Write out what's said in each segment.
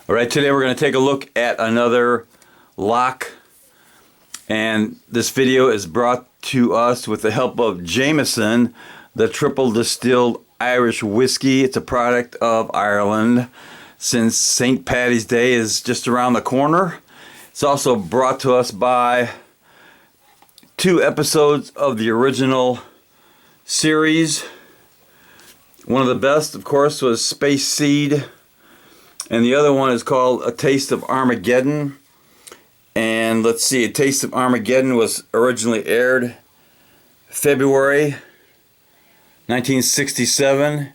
Alright, today we're going to take a look at another lock, and this video is brought to us with the help of Jameson, the triple distilled Irish whiskey. It's a product of Ireland since St. Paddy's Day is just around the corner. It's also brought to us by 2 episodes of the original series. One of the best, of course, was Space Seed. And the other one is called A Taste of Armageddon. And let's see, A Taste of Armageddon was originally aired February 1967.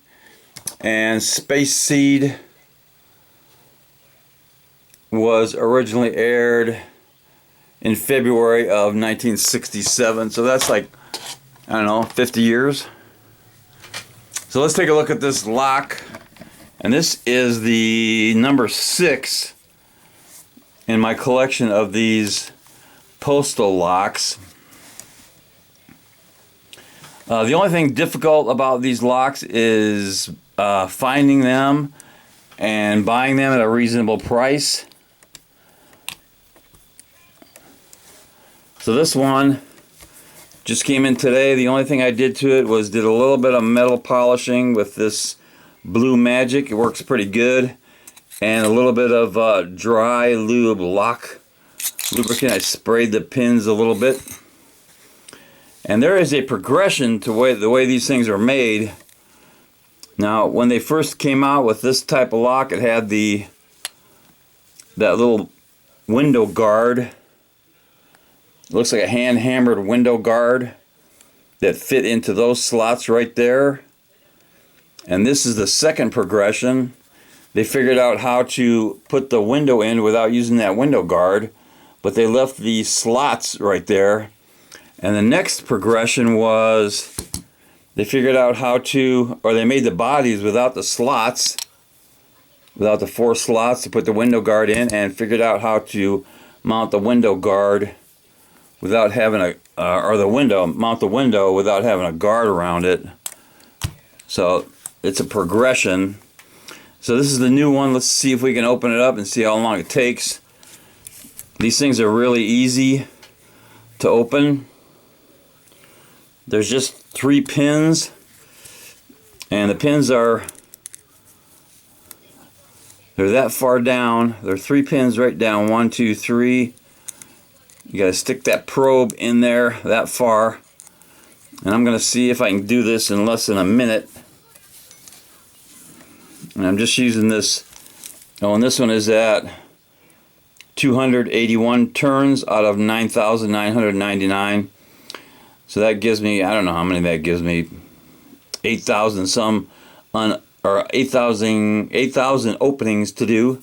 And Space Seed was originally aired in February of 1967. So that's like, I don't know, 50 years. So let's take a look at this lock. And this is the number 6 in my collection of these Postal locks. The only thing difficult about these locks is finding them and buying them at a reasonable price. So this one just came in today. The only thing I did to it was did a little bit of metal polishing with this Blue Magic. It works pretty good, and a little bit of dry lube lock lubricant. I sprayed the pins a little bit, and there is a progression to the way these things are made. Now, when they first came out with this type of lock, it had that little window guard. It looks like a hand hammered window guard that fit into those slots right there. And this is the second progression. They figured out how to put the window in without using that window guard, but they left the slots right there. And the next progression was they figured out how to, or they made the bodies without the slots, without the 4 slots to put the window guard in, and figured out how to mount the window guard without having mount the window without having a guard around it. So it's a progression. So this is the new one. Let's see if we can open it up and see how long it takes. These things are really easy to open. There's just 3 pins, and the pins they're that far down. There are 3 pins right down. 1, 2, 3. You gotta stick that probe in there that far. And I'm gonna see if I can do this in less than a minute. And I'm just using this, and this one is at 281 turns out of 9,999. So that gives me, I don't know how many that gives me, 8,000 or 8,000 openings to do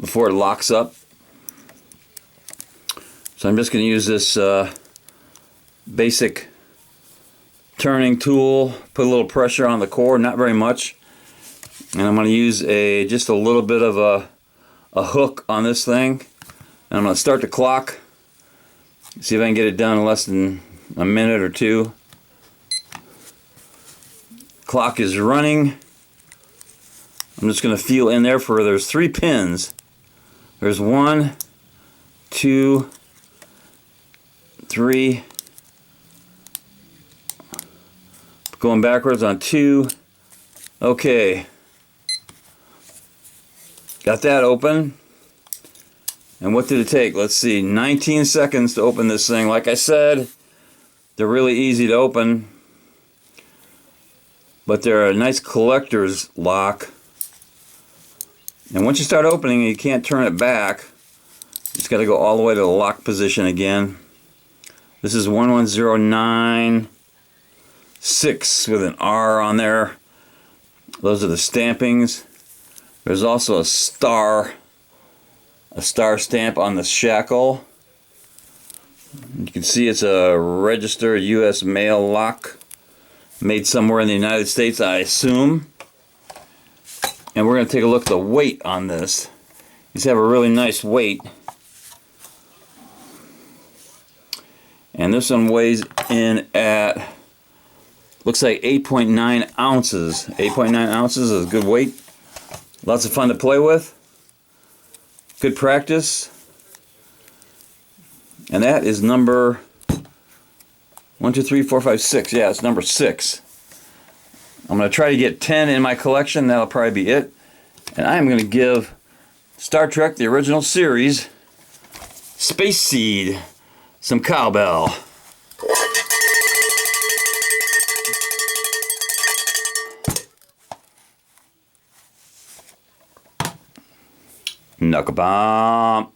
before it locks up. So I'm just going to use this basic turning tool, put a little pressure on the core, not very much. And I'm going to use just a little bit of a hook on this thing. And I'm going to start the clock. See if I can get it done in less than a minute or 2. Clock is running. I'm just going to feel in there there's 3 pins. There's 1, 2, 3. Going backwards on 2. Okay. Got that open. And what did it take? Let's see, 19 seconds to open this thing. Like I said, they're really easy to open, but they're a nice collector's lock. And once you start opening, you can't turn it back. You just got to go all the way to the lock position again. This is 11096 with an R on there. Those are the stampings. There's also a star stamp on the shackle. You can see it's a registered U.S. mail lock, made somewhere in the United States, I assume. And we're going to take a look at the weight on this. These have a really nice weight. And this one weighs in at, looks like 8.9 ounces. 8.9 ounces is a good weight. Lots of fun to play with. Good practice. And that is number 1, 2, 3, 4, 5, 6. Yeah, it's number 6. I'm going to try to get 10 in my collection. That'll probably be it. And I am going to give Star Trek, the original series, Space Seed, some cowbell. Knuckle bomb.